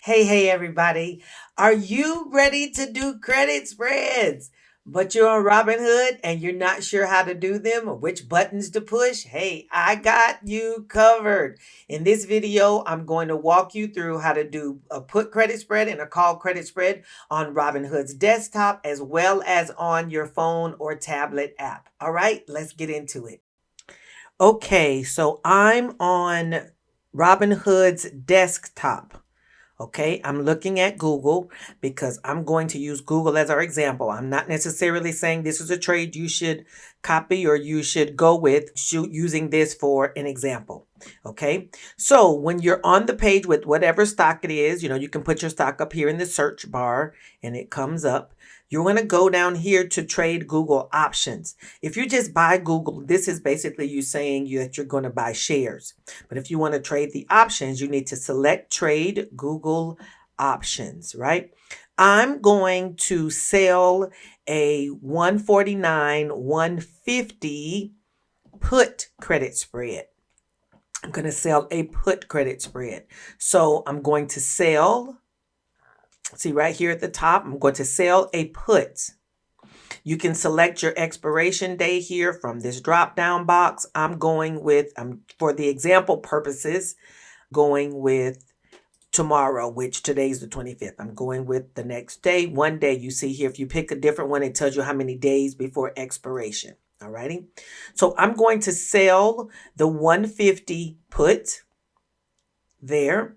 Hey, everybody. Are you ready to do credit spreads? But you're on Robinhood and you're not sure how to do them or which buttons to push? Hey, I got you covered. In this video, I'm going to walk you through how to do a put credit spread and a call credit spread on Robinhood's desktop as well as on your phone or tablet app. All right, let's get into it. Okay, so I'm on Robinhood's desktop. Okay, I'm looking at Google because I'm going to use Google as our example. I'm not necessarily saying this is a trade you should copy or you should go with using this for an example. Okay, so when you're on the page with whatever stock it is, you can put your stock up here in the search bar and it comes up. You're going to go down here to trade Google options. If you just buy Google, this is basically you saying that you're going to buy shares. But if you want to trade the options, you need to select trade Google options, right? I'm going to sell a 149, 150 put credit spread. I'm going to sell a put credit spread. So I'm going to sell, see right here at the top, I'm going to sell a put. You can select your expiration day here from this drop down box. I'm going with, for the example purposes, going with tomorrow, which today's the 25th. I'm going with the next day, one day. You see here, if you pick a different one, it tells you how many days before expiration. All righty. So I'm going to sell the 150 put there.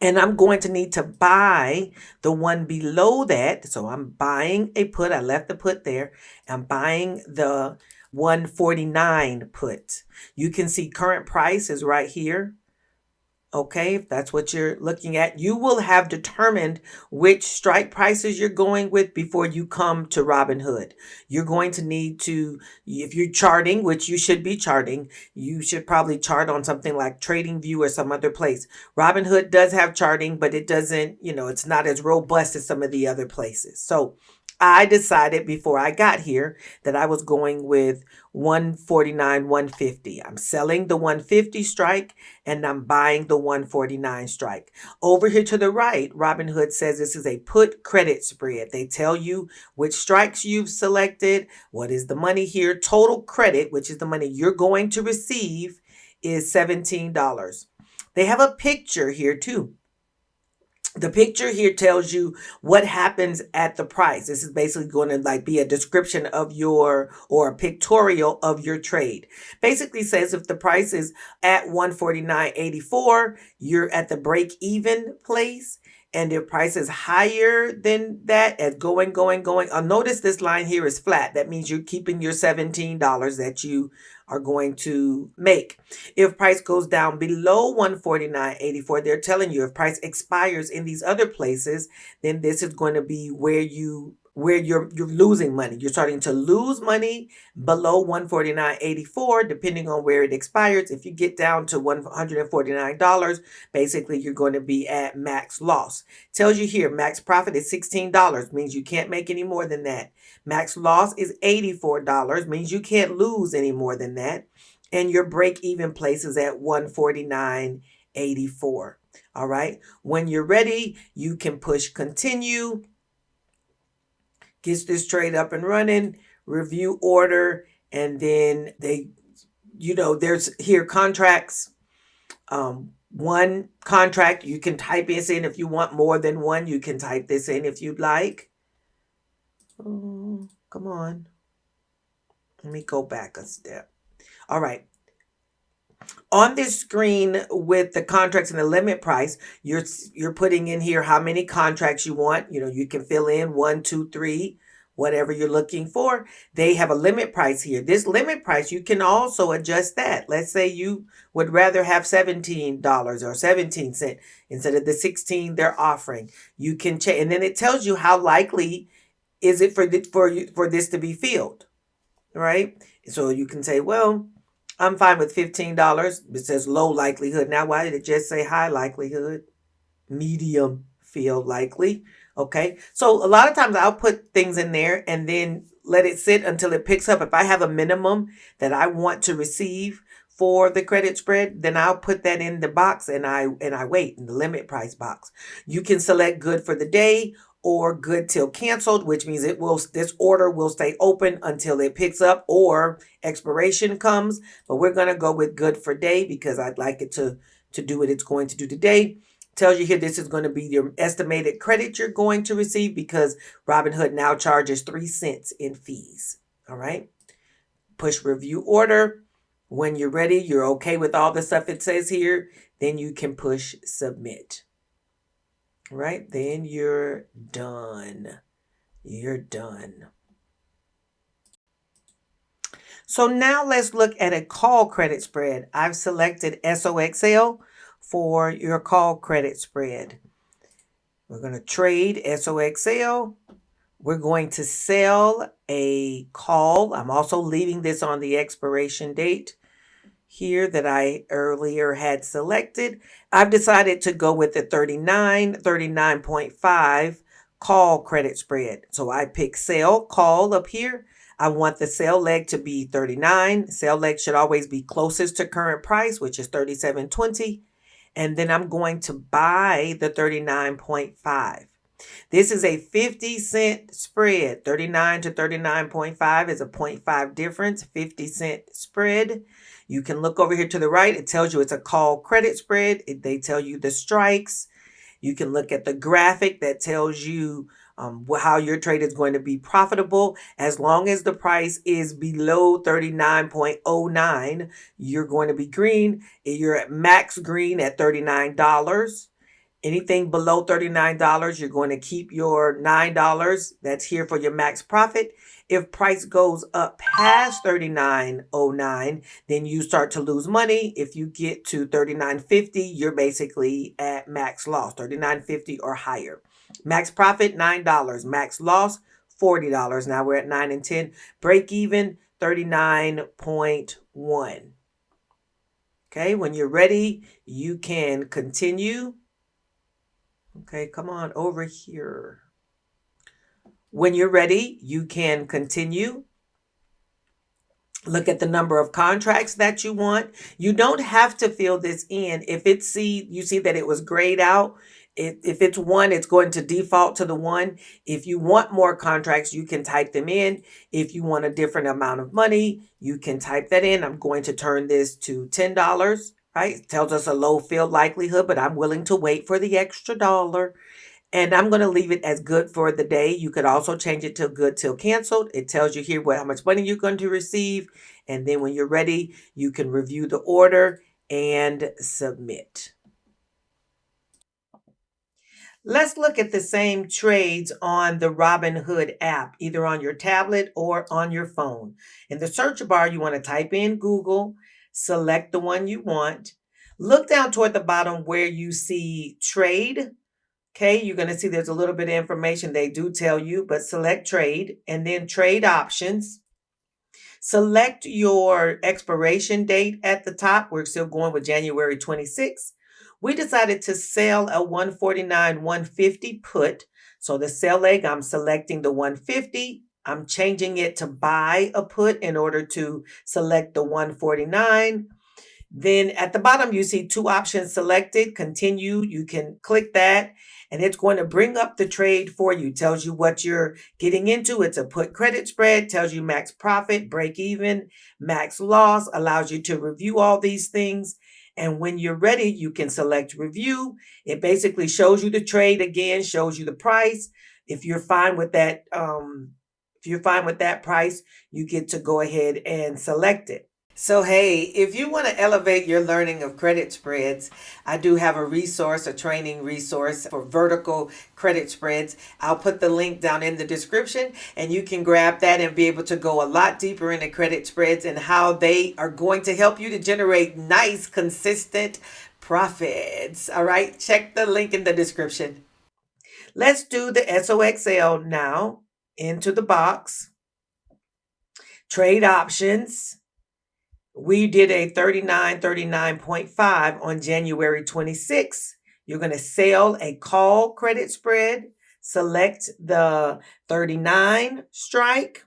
And I'm going to need to buy the one below that. So I'm buying a put. I left the put there. I'm buying the 149 put. You can see current price is right here. Okay, if that's what you're looking at, you will have determined which strike prices you're going with before you come to Robinhood. You're going to need to, if you're charting, which you should be charting, you should probably chart on something like TradingView or some other place. Robinhood does have charting, but it doesn't, it's not as robust as some of the other places. So I decided before I got here that I was going with 149, 150. I'm selling the 150 strike and I'm buying the 149 strike. Over here to the right, Robinhood says this is a put credit spread. They tell you which strikes you've selected, what is the money here. Total credit, which is the money you're going to receive, is $17. They have a picture here too. The picture here tells you what happens at the price. This is basically going to be a description of or a pictorial of your trade. Basically says if the price is at 149.84, you're at the break even place. And if price is higher than that, as going, notice this line here is flat. That means you're keeping your $17 that you are going to make. If price goes down below 149.84, they're telling you if price expires in these other places, then this is going to be where you're losing money. You're starting to lose money below 149.84, depending on where it expires. If you get down to $149, basically you're going to be at max loss. Tells you here, max profit is $16, means you can't make any more than that. Max loss is $84, means you can't lose any more than that. And your break even place is at 149.84. All right. When you're ready, you can push continue. Gets this trade up and running, review order, and then there's here contracts. One contract, you can type this in if you want more than one. You can type this in if you'd like. Oh, come on. Let me go back a step. All right. On this screen with the contracts and the limit price, you're putting in here how many contracts you want. You can fill in 1, 2, 3, whatever you're looking for. They have a limit price here. This limit price, you can also adjust that. Let's say you would rather have $17 or 17 cents instead of the 16 they're offering. You can change, and then it tells you how likely is it for this to be filled, right? So you can say, well, I'm fine with $15. It says low likelihood. Now, why did it just say high likelihood? Medium feel likely. Okay. So a lot of times I'll put things in there and then let it sit until it picks up. If I have a minimum that I want to receive for the credit spread, then I'll put that in the box and I wait in the limit price box. You can select good for the day or good till canceled, which means this order will stay open until it picks up or expiration comes. But we're gonna go with good for day because I'd like it to do what it's going to do today. Tells you here this is going to be your estimated credit you're going to receive because Robinhood now charges 3 cents in fees. All right. Push review order. When you're ready, you're okay with all the stuff it says here, then you can push submit. All right. Then you're done. You're done. So now let's look at a call credit spread. I've selected SOXL for your call credit spread. We're going to trade SOXL. We're going to sell a call. I'm also leaving this on the expiration date here that I earlier had selected. I've decided to go with the 39.5 call credit spread. So I pick sell call up here. I want the sell leg to be 39. Sell leg should always be closest to current price, which is 37.20. And then I'm going to buy the 39.5. This is a 50-cent spread. 39 to 39.5 is a 0.5 difference, 50-cent spread. You can look over here to the right. It tells you it's a call credit spread. They tell you the strikes. You can look at the graphic that tells you how your trade is going to be profitable. As long as the price is below 39.09, you're going to be green. You're at max green at $39. Anything below $39, you're going to keep your $9. That's here for your max profit. If price goes up past $39.09, then you start to lose money. If you get to $39.50, you're basically at max loss, $39.50 or higher. Max profit, $9. Max loss, $40. Now we're at 9 and 10. Break even, 39.1. Okay, when you're ready, you can continue. Okay, come on over here. When you're ready, you can continue. Look at the number of contracts that you want. You don't have to fill this in. If you see that it was grayed out, if it's 1, it's going to default to the 1. If you want more contracts, you can type them in. If you want a different amount of money, you can type that in. I'm going to turn this to $10, right? It tells us a low fill likelihood, but I'm willing to wait for the extra dollar. And I'm going to leave it as good for the day. You could also change it to good till canceled. It tells you here how much money you're going to receive. And then when you're ready, you can review the order and submit. Let's look at the same trades on the Robinhood app, either on your tablet or on your phone. In the search bar, you want to type in Google, select the one you want. Look down toward the bottom where you see trade. Okay, you're going to see there's a little bit of information they do tell you, but select trade and then trade options. Select your expiration date at the top. We're still going with January 26th. We decided to sell a 149.150 put. So the sell leg, I'm selecting the 150. I'm changing it to buy a put in order to select the 149. Then at the bottom, you see 2 options selected. Continue. You can click that and it's going to bring up the trade for you. Tells you what you're getting into. It's a put credit spread. Tells you max profit, break even, max loss. Allows you to review all these things. And when you're ready, you can select review. It basically shows you the trade again, shows you the price. If you're fine with that, price, you get to go ahead and select it. So, hey, if you want to elevate your learning of credit spreads, I do have a training resource for vertical credit spreads. I'll put the link down in the description and you can grab that and be able to go a lot deeper into credit spreads and how they are going to help you to generate nice, consistent profits. All right, check the link in the description. Let's do the SOXL now. Into the box. Trade options. We did a 39.5 on January 26th. You're going to sell a call credit spread. Select the 39 strike.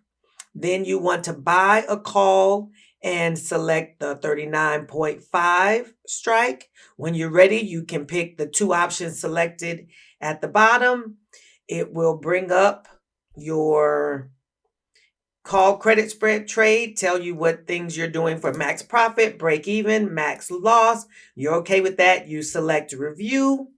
Then you want to buy a call and select the 39.5 strike. When you're ready, you can pick the two options selected at the bottom. It will bring up your call credit spread trade, tell you what things you're doing for max profit, break even, max loss. You're okay with that. You select review,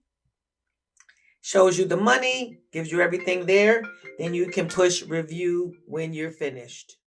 shows you the money, gives you everything there. Then you can push review when you're finished.